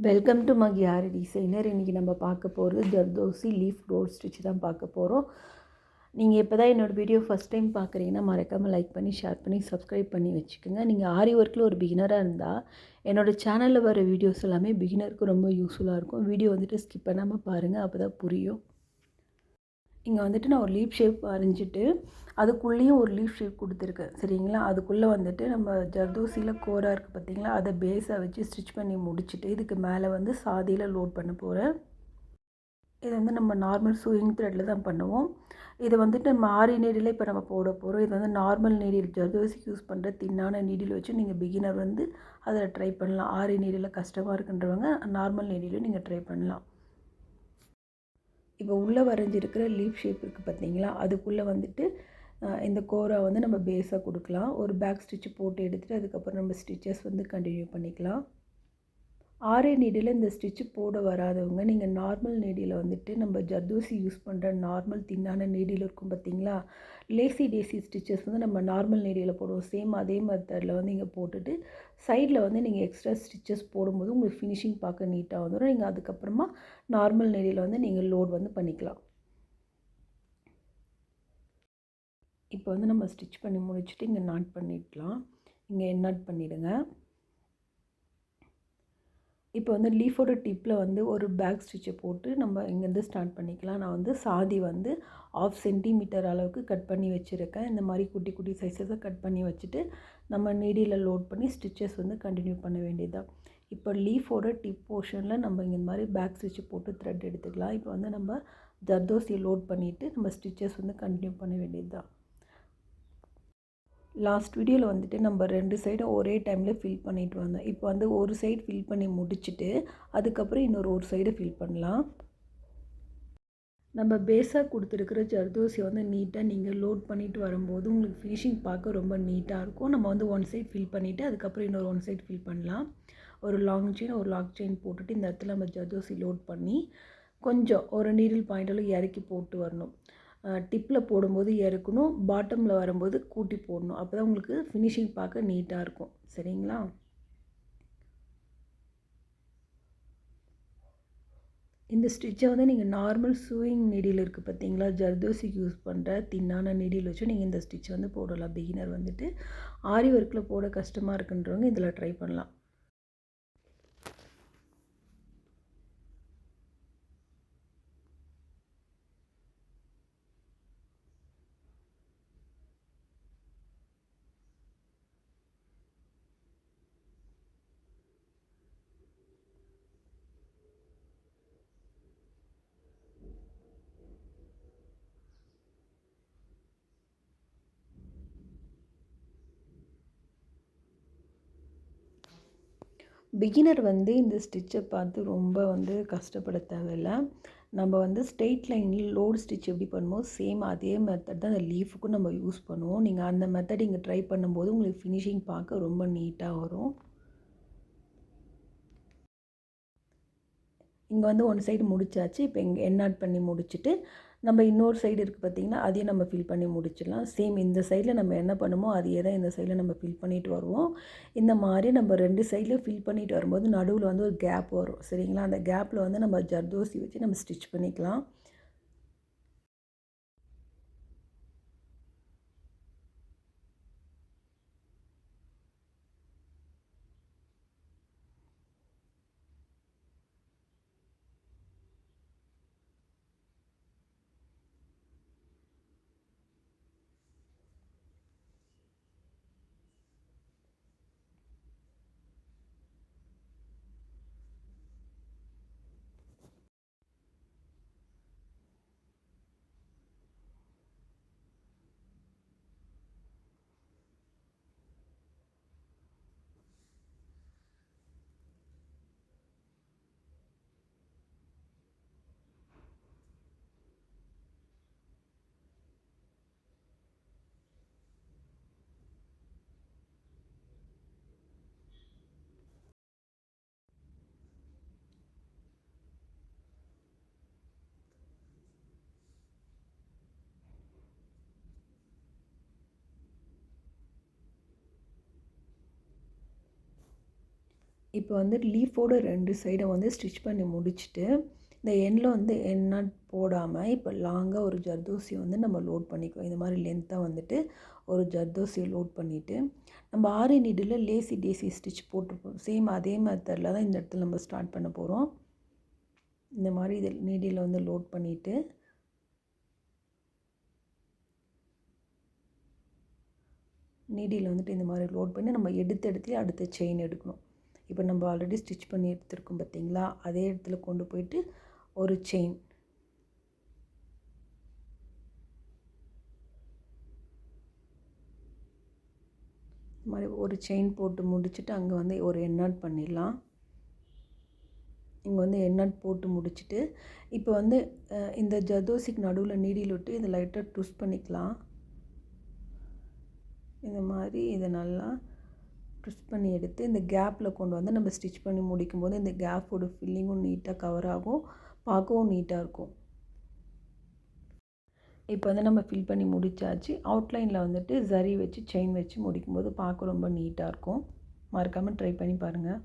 Welcome to மகியாரி designer. இன்றைக்கி நம்ம பார்க்க போகிறது ஜர்தோசி லீஃப் ரோல் ஸ்டிச் தான் பார்க்க போகிறோம். நீங்கள் இப்போ தான் என்னோடய வீடியோ ஃபஸ்ட் டைம் பார்க்குறீங்கன்னா மறக்காமல் லைக் பண்ணி ஷேர் பண்ணி சப்ஸ்கிரைப் பண்ணி வச்சுக்கோங்க. நீங்கள் ஆரி ஒர்க்கில் ஒரு பிகினராக இருந்தால் என்னோடய சேனலில் வர வீடியோஸ் எல்லாமே பிகினருக்கு ரொம்ப யூஸ்ஃபுல்லாக இருக்கும். வீடியோ ஸ்கிப் பண்ணாமல் பாருங்கள், அப்போ தான் புரியும். இங்கே நான் ஒரு லீஃப் ஷேப் வரைஞ்சிட்டு அதுக்குள்ளேயும் ஒரு லீஃப் ஷேப் கொடுத்துருக்கேன், சரிங்களா? அதுக்குள்ளே நம்ம ஜர்தோசியில் கோரா இருக்குது பார்த்தீங்களா, அதை பேஸாக வச்சு ஸ்டிச் பண்ணி முடிச்சுட்டு இதுக்கு மேலே சாதியில் லோட் பண்ண போகிறேன். இது நம்ம நார்மல் சூயிங் த்ரெட்டில் தான் பண்ணுவோம். இது நம்ம ஆரி நீடில் இப்போ நம்ம போட போகிறோம். இது நார்மல் நீடில், ஜர்தோசிக்கு யூஸ் பண்ணுற தின்னான நீடில் வச்சு நீங்கள் பிகினர் அதில் ட்ரை பண்ணலாம். ஆரி நீடில் கஷ்டமாக இருக்குன்றவங்க நார்மல் நீடிலும் நீங்கள் ட்ரை பண்ணலாம். இப்போ உள்ளே வரைஞ்சிருக்கிற லீஃப் ஷேப் இருக்குது பார்த்தீங்களா, அதுக்குள்ளே இந்த கோரா நம்ம பேஸாக கொடுக்கலாம். ஒரு பேக் ஸ்டிச் போட்டு எடுத்துகிட்டு அதுக்கப்புறம் நம்ம ஸ்டிச்சஸ் கண்டினியூ பண்ணிக்கலாம். ஆரே நீடில் இந்த ஸ்டிச்சு போட வராதவங்க நீங்கள் நார்மல் நீடியில் நம்ம ஜர்தோசி யூஸ் பண்ணுற நார்மல் தின்னான நீடில் இருக்கும் பார்த்தீங்களா, லேசி டேசி ஸ்டிச்சஸ் நம்ம நார்மல் நீடியில் போடுவோம். சேம் அதே மெத்தடில் இங்கே போட்டுட்டு சைடில் நீங்கள் எக்ஸ்ட்ரா ஸ்டிச்சஸ் போடும்போது உங்களுக்கு ஃபினிஷிங் பார்க்க நீட்டாக வந்துடும். நீங்கள் அதுக்கப்புறமா நார்மல் நீடியில் நீங்கள் லோட் பண்ணிக்கலாம். இப்போ நம்ம ஸ்டிச் பண்ணி முடிச்சுட்டு இங்கே நாட் பண்ணிடலாம். இங்கே நாட் பண்ணிவிடுங்க. இப்போ லீஃபோட டிப்பில் ஒரு பேக் ஸ்டிச்சை போட்டு நம்ம இங்கேருந்து ஸ்டார்ட் பண்ணிக்கலாம். நான் சாதி 1/2 சென்டிமீட்டர் அளவுக்கு கட் பண்ணி வச்சுருக்கேன். இந்த மாதிரி குட்டி குட்டி சைஸஸை கட் பண்ணி வச்சுட்டு நம்ம நீடியில் லோட் பண்ணி ஸ்டிச்சஸ் கண்டினியூ பண்ண வேண்டியதுதான். இப்போ லீஃபோட டிப் போர்ஷனில் நம்ம இங்கே இந்த மாதிரி பேக் ஸ்டிச்சு போட்டு த்ரெட் எடுத்துக்கலாம். இப்போ நம்ம ஜர்தோசியை லோட் பண்ணிவிட்டு நம்ம ஸ்டிச்சஸ் கண்டினியூ பண்ண வேண்டியது தான். லாஸ்ட் வீடியோவில் நம்ம 2 சைடும் ஒரே டைமில் ஃபில் பண்ணிட்டு வந்தோம். இப்போ ஒரு சைடு ஃபில் பண்ணி முடிச்சுட்டு அதுக்கப்புறம் ஒரு சைடு ஃபில் பண்ணலாம். நம்ம பேஸாக கொடுத்துருக்கிற ஜர்தோசியை நீட்டாக நீங்கள் லோட் பண்ணிட்டு வரும்போது உங்களுக்கு ஃபினிஷிங் பார்க்க ரொம்ப நீட்டாக இருக்கும். நம்ம ஒன் சைடு ஃபில் பண்ணிவிட்டு அதுக்கப்புறம் ஒன் சைடு ஃபில் பண்ணலாம். ஒரு லாங் செயின் ஒரு லாக் செயின் போட்டுட்டு இந்த இடத்துல நம்ம ஜர்தோசி லோட் பண்ணி கொஞ்சம் ஒரு நீடில் பாயிண்டில் இறக்கி போட்டு வரணும். டிப்பில் போடும்போது இறக்கணும், பாட்டமில் வரும்போது கூட்டி போடணும். அப்போ தான் உங்களுக்கு ஃபினிஷிங் பார்க்க நீட்டாக இருக்கும், சரிங்களா? இந்த ஸ்டிச்சை நீங்கள் நார்மல் சூயிங் நீடில் இருக்குது பார்த்தீங்களா, ஜர்தோசிக்கு யூஸ் பண்ணுற தின்னான நீடில் வச்சு நீங்கள் இந்த ஸ்டிச் போடலாம். பிகினர் ஆரி ஒர்க்கில் போட கஷ்டமாக இருக்குன்றவங்க இதில் ட்ரை பண்ணலாம். பிகினர் இந்த ஸ்டிச்சை பார்த்து ரொம்ப கஷ்டப்பட தேவையில்லை. நம்ம ஸ்ட்ரெயிட் லைனில் லோடு ஸ்டிச் எப்படி பண்ணுமோ சேம் அதே மெத்தட் தான் அந்த லீஃபுக்கும் நம்ம யூஸ் பண்ணுவோம். நீங்கள் அந்த மெத்தட் இங்கே ட்ரை பண்ணும்போது உங்களுக்கு ஃபினிஷிங் பார்க்க ரொம்ப நீட்டாக வரும். இங்கே ஒன் சைடு முடிச்சாச்சு. இப்போ இங்கே என்னாட் பண்ணி முடிச்சுட்டு நம்ம இன்னொரு சைடு இருக்குது பார்த்திங்கன்னா, அதையும் நம்ம ஃபில் பண்ணி முடிச்சிடலாம். சேம் இந்த சைடில் நம்ம என்ன பண்ணுமோ அதையே தான் இந்த சைடில் நம்ம ஃபில் பண்ணிட்டு வருவோம். இந்த மாதிரி நம்ம 2 சைடில் ஃபில் பண்ணிட்டு வரும்போது நடுவில் ஒரு கேப் வரும், சரிங்களா? அந்த கேப்பில் நம்ம ஜர்தோசி வச்சு நம்ம ஸ்டிச் பண்ணிக்கலாம். இப்போ வந்து லீஃபோட 2 சைடை வந்து ஸ்டிச் பண்ணி முடிச்சுட்டு இந்த எண்ணில் வந்து எண்ணெய் போடாமல் இப்போ லாங்காக ஒரு ஜர்தோசி வந்து நம்ம லோட் பண்ணிக்குவோம். இந்த மாதிரி லென்த்தாக வந்துட்டு ஒரு ஜர்தோசியை லோட் பண்ணிவிட்டு நம்ம ஆரி நீடில் லேசி டேசி ஸ்டிச் போட்டிருப்போம். சேம் அதே மெத்தடில் தான் இந்த இடத்துல நம்ம ஸ்டார்ட் பண்ண போகிறோம். இந்த மாதிரி இதில் நீடியில் வந்து லோட் பண்ணிவிட்டு நீடியில் வந்துட்டு இந்த மாதிரி லோட் பண்ணி நம்ம எடுத்து அடுத்த செயின் எடுக்கணும். இப்போ நம்ம ஆல்ரெடி ஸ்டிச் பண்ணி எடுத்துருக்கோம் பார்த்திங்களா, அதே இடத்துல கொண்டு போயிட்டு ஒரு செயின் இந்த மாதிரி ஒரு செயின் போட்டு முடிச்சுட்டு அங்கே வந்து ஒரு எண்ணாட் பண்ணிடலாம். இங்கே வந்து எண்ணாட் போட்டு முடிச்சுட்டு இப்போ வந்து இந்த ஜர்தோசிக்கு நடுவில் நீடில் விட்டு இதை லைட்டாக ட்விஸ்ட் பண்ணிக்கலாம். இந்த மாதிரி இதை நல்லா ட்விஸ்ட் பண்ணி எடுத்து இந்த கேப்பில் கொண்டு வந்து நம்ம ஸ்டிச் பண்ணி முடிக்கும்போது இந்த கேப்போட ஃபில்லிங்கும் நீட்டாக கவர் ஆகும், பார்க்கவும் நீட்டாக இருக்கும். இப்போ வந்து நம்ம ஃபில் பண்ணி முடித்தாச்சு. அவுட்லைனில் வந்துட்டு ஜரி வச்சு செயின் வச்சு முடிக்கும்போது பார்க்க ரொம்ப நீட்டாக இருக்கும். மறக்காமல் ட்ரை பண்ணி பாருங்கள்.